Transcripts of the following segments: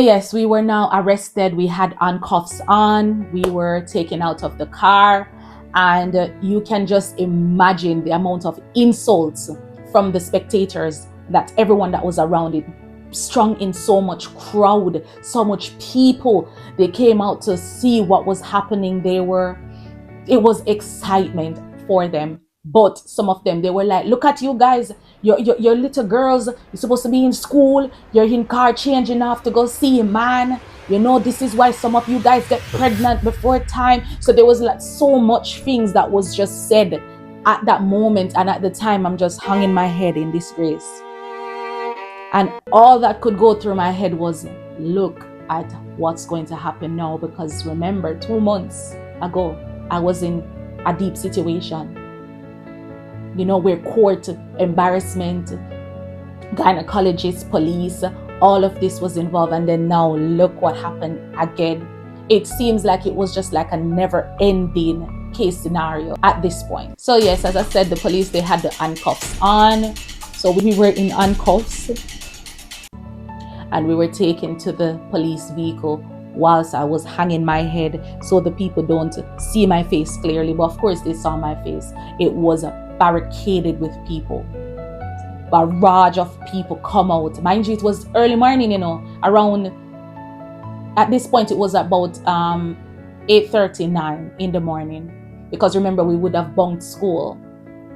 Yes, we were now arrested. We had handcuffs on. We were taken out of the car. And you can just imagine the amount of insults from the spectators, that everyone that was around it, strung in so much crowd, so much people. They came out to see what was happening. It was excitement for them. But some of them, they were like, look at you guys, you're little girls, you're supposed to be in school, you're in car changing off to go see a man. This is why some of you guys get pregnant before time. So there was like so much things that was just said at that moment. And at the time, I'm just hanging my head in disgrace. And all that could go through my head was, look at what's going to happen now. Because remember, 2 months ago, I was in a deep situation, where court, embarrassment, gynecologists, police, all of this was involved. And then now look what happened again. It seems like it was just like a never-ending case scenario at this point. So yes, as I said, the police, they had the handcuffs on. So we were in handcuffs and we were taken to the police vehicle whilst I was hanging my head so the people don't see my face clearly. But of course they saw my face. It was barricaded with people. Barrage of people come out. Mind you, it was early morning, around, at this point it was about 8:39 in the morning, because remember, we would have bunked school.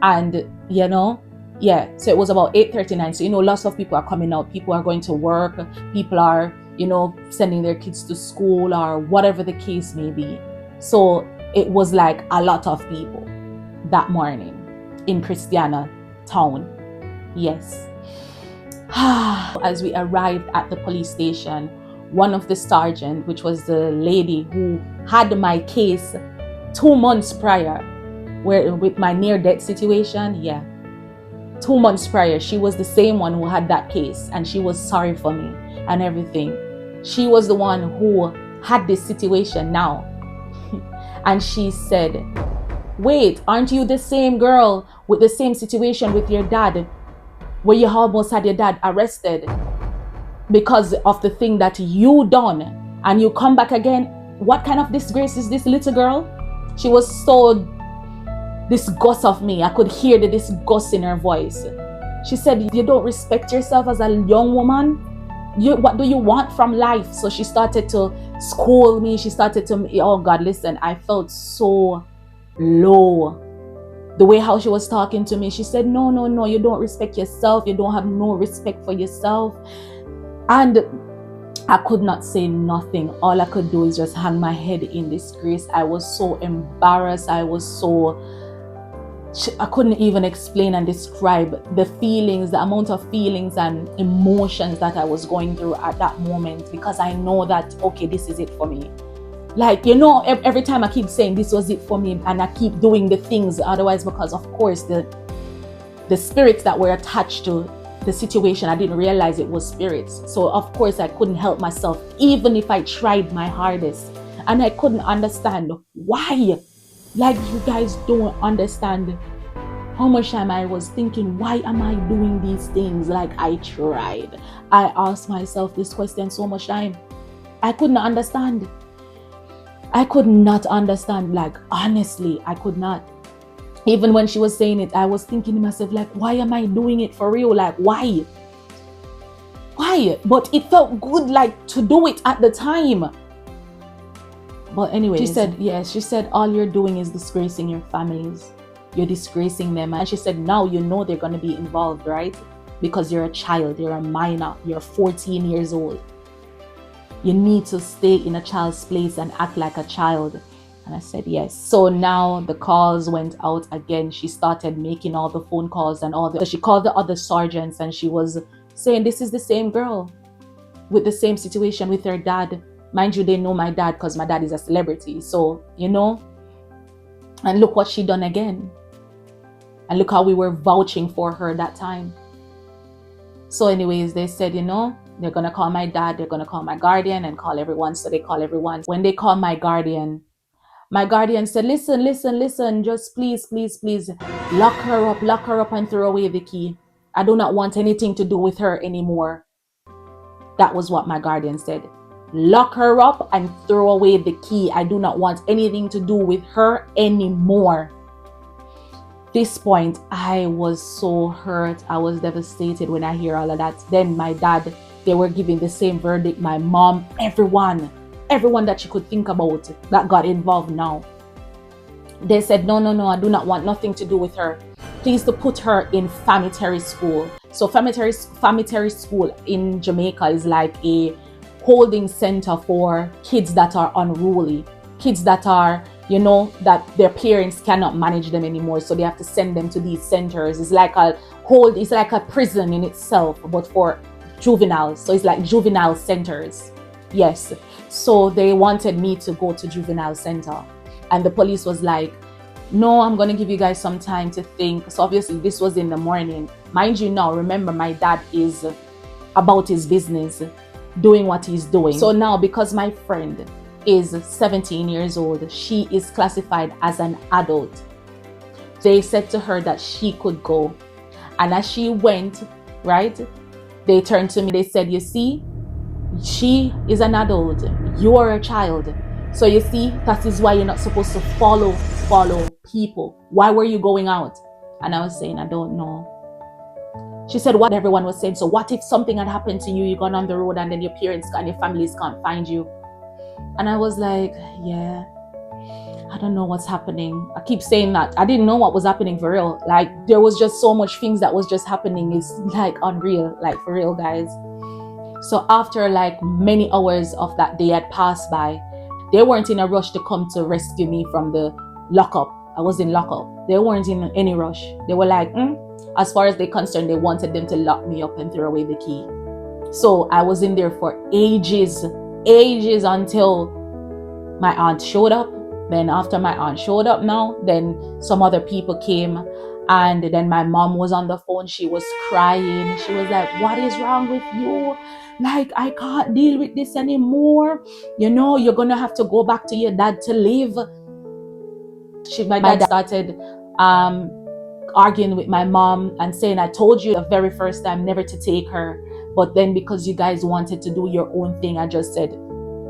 And so it was about 8:39. So lots of people are coming out. People are going to work. People are sending their kids to school or whatever the case may be. So it was like a lot of people that morning in Christiana town. Yes. As we arrived at the police station, one of the sergeant, which was the lady who had my case 2 months prior, where with my near-death situation, 2 months prior, she was the same one who had that case, and she was sorry for me and everything. She was the one who had this situation now. And she said, wait, aren't you the same girl with the same situation with your dad, where you almost had your dad arrested because of the thing that you done, and you come back again? What kind of disgrace is this, little girl? She was so disgusted of me. I could hear the disgust in her voice. She said, you don't respect yourself as a young woman? What do you want from life? So she started to scold me. She started to, oh God, listen, I felt so low. The way how she was talking to me, she said, no, you don't respect yourself. You don't have no respect for yourself. And I could not say nothing. All I could do is just hang my head in disgrace. I was so embarrassed. I couldn't even explain and describe the feelings, the amount of feelings and emotions that I was going through at that moment, because I know that, okay, this is it for me. Like, every time I keep saying this was it for me, and I keep doing the things otherwise, because of course the spirits that were attached to the situation, I didn't realize it was spirits. So of course I couldn't help myself, even if I tried my hardest. And I couldn't understand why. Like, you guys don't understand how much time I was thinking, why am I doing these things? Like, I tried. I asked myself this question so much time. I couldn't understand. I could not understand. Like, honestly, I could not. Even when she was saying it, I was thinking to myself, like, why am I doing it for real? Like, why? But it felt good, like, to do it at the time. But anyway, she said, all you're doing is disgracing your families. You're disgracing them. And she said, now they're going to be involved, right? Because you're a child, you're a minor, you're 14 years old. You need to stay in a child's place and act like a child. And I said, yes. So now the calls went out again. She started making all the phone calls and so she called the other sergeants, and she was saying, this is the same girl with the same situation with her dad. Mind you, they know my dad because my dad is a celebrity. So, and look what she done again. And look how we were vouching for her that time. So anyways, they said, they're going to call my dad, they're going to call my guardian and call everyone. So they call everyone. When they call my guardian said, listen, just please, lock her up and throw away the key. I do not want anything to do with her anymore. That was what my guardian said. Lock her up and throw away the key. I do not want anything to do with her anymore. This point, I was so hurt. I was devastated when I hear all of that. Then my dad, they were giving the same verdict. My mom, everyone that you could think about that got involved now. They said, no, I do not want nothing to do with her. Please to put her in Family School. So Family School in Jamaica is like a holding center for kids that are unruly, kids that are, that their parents cannot manage them anymore, so they have to send them to these centers. It's like a prison in itself, but for juveniles. So it's like juvenile centers. Yes. So they wanted me to go to juvenile center, and the police was like, no, I'm going to give you guys some time to think. So obviously this was in the morning. Mind you now, remember, my dad is about his business, doing what he's doing. So now, because my friend is 17 years old, she is classified as an adult. They said to her that she could go. And as she went, right, they turned to me, they said, you see, she is an adult, you're a child. So you see, that is why you're not supposed to follow people. Why were you going out? And I was saying, I don't know. She said what everyone was saying. So what if something had happened to you, you gone on the road and then your parents and your families can't find you? And I was like, yeah, I don't know what's happening. I keep saying that. I didn't know what was happening for real. Like, there was just so much things that was just happening. It's like unreal, like for real, guys. So after like many hours of that day had passed by, they weren't in a rush to come to rescue me from the lockup. I was in lockup. They weren't in any rush. They were like, as far as they're concerned, they wanted them to lock me up and throw away the key. So I was in there for ages until my aunt showed up. Then after my aunt showed up now, then some other people came, and then my mom was on the phone. She was crying. She was like, what is wrong with you? Like, I can't deal with this anymore. You're going to have to go back to your dad to live. My dad started arguing with my mom and saying, I told you the very first time never to take her. But then because you guys wanted to do your own thing, I just said,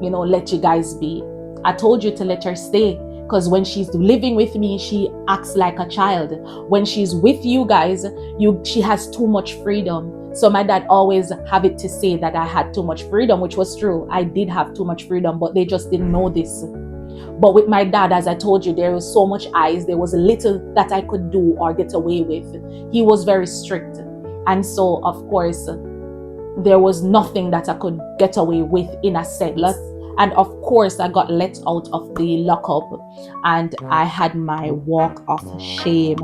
let you guys be. I told you to let her stay, because when she's living with me, she acts like a child. When she's with you guys, she has too much freedom. So my dad always have it to say that I had too much freedom, which was true. I did have too much freedom, but they just didn't know this. But with my dad, as I told you, there was so much eyes. There was little that I could do or get away with. He was very strict. And so, of course, there was nothing that I could get away with in a sense. And of course, I got let out of the lockup, and I had my walk of shame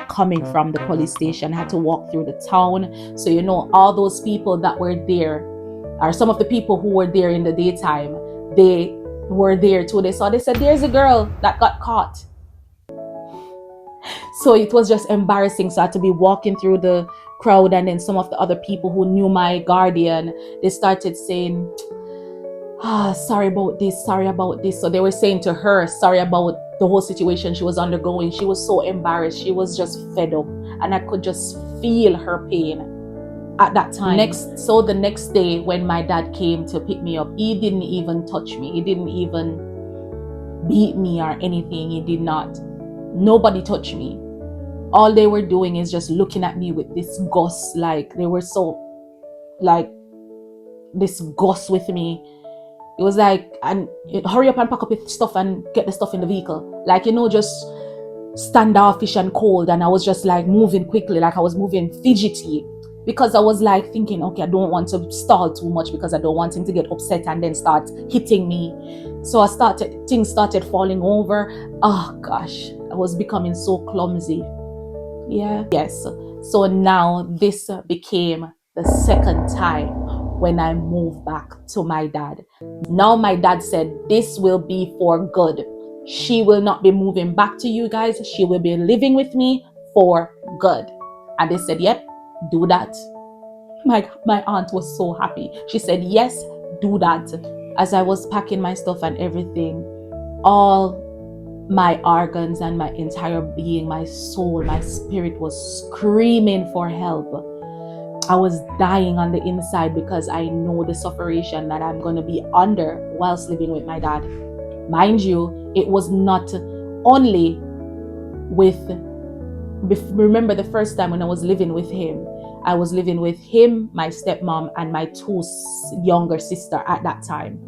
coming from the police station. I had to walk through the town. So, all those people that were there, or some of the people who were there in the daytime, they were there too. They said, there's a girl that got caught. So it was just embarrassing. So I had to be walking through the crowd, and then some of the other people who knew my guardian, they started saying, sorry about this. So they were saying to her, sorry about the whole situation she was undergoing. She was so embarrassed. She was just fed up, and I could just feel her pain at that time. The next day when my dad came to pick me up, he didn't even touch me. He didn't even beat me or anything. He did not. Nobody touched me. All they were doing is just looking at me with disgust. Like, they were so, like, disgust with me. It was like, and hurry up and pack up your stuff and get the stuff in the vehicle. Like, just standoffish and cold. And I was just like moving quickly, like I was moving fidgety, because I was like thinking, okay, I don't want to stall too much because I don't want him to get upset and then start hitting me. So things started falling over. Oh gosh, I was becoming so clumsy. Yeah. Yes. So now this became the second time when I moved back to my dad. Now my dad said, this will be for good. She will not be moving back to you guys. She will be living with me for good. And they said, yep, do that. My aunt was so happy. She said, yes, do that. As I was packing my stuff and everything, all my organs and my entire being, my soul, my spirit was screaming for help. I was dying on the inside because I know the sufferation that I'm going to be under whilst living with my dad. Mind you, it was not only with, remember the first time when I was living with him, I was living with him, my stepmom, and my two younger sister at that time.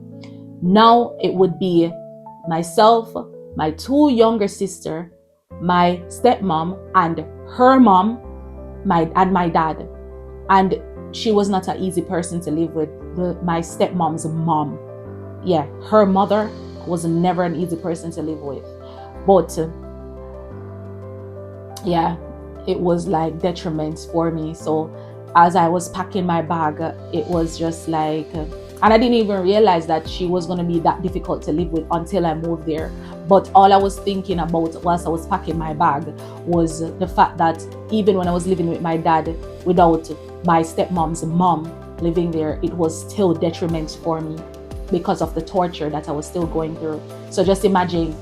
Now it would be myself, my two younger sister, my stepmom, and her mom, and my dad. And she was not an easy person to live with. My stepmom's mom, yeah, her mother was never an easy person to live with. But yeah, it was like detriment for me. So as I was packing my bag, it was just like, and I didn't even realize that she was going to be that difficult to live with until I moved there. But all I was thinking about whilst I was packing my bag was the fact that even when I was living with my dad without my stepmom's mom living there, it was still detriment for me because of the torture that I was still going through. So just imagine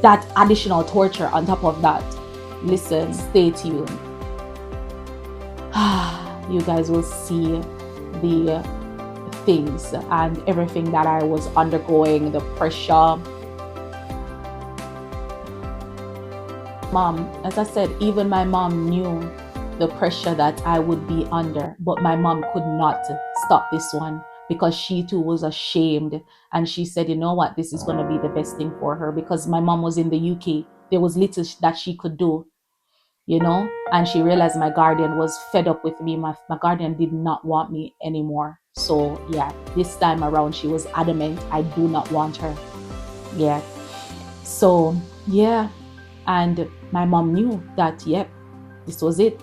that additional torture on top of that. Listen, stay tuned. You guys will see the things and everything that I was undergoing, the pressure. Mom, as I said, even my mom knew the pressure that I would be under, but my mom could not stop this one because she too was ashamed. And she said, you know what, this is going to be the best thing for her, because my mom was in the UK. There was little that she could do, you know, and she realized my guardian was fed up with me. My guardian did not want me anymore. So yeah, this time around she was adamant, I do not want her. Yeah. So yeah, and my mom knew that, yep, this was it.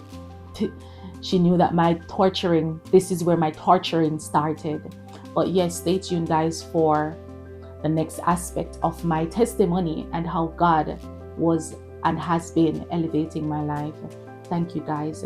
She knew that this is where my torturing started. But yes, stay tuned guys for the next aspect of my testimony and how God was and has been elevating my life. Thank you guys.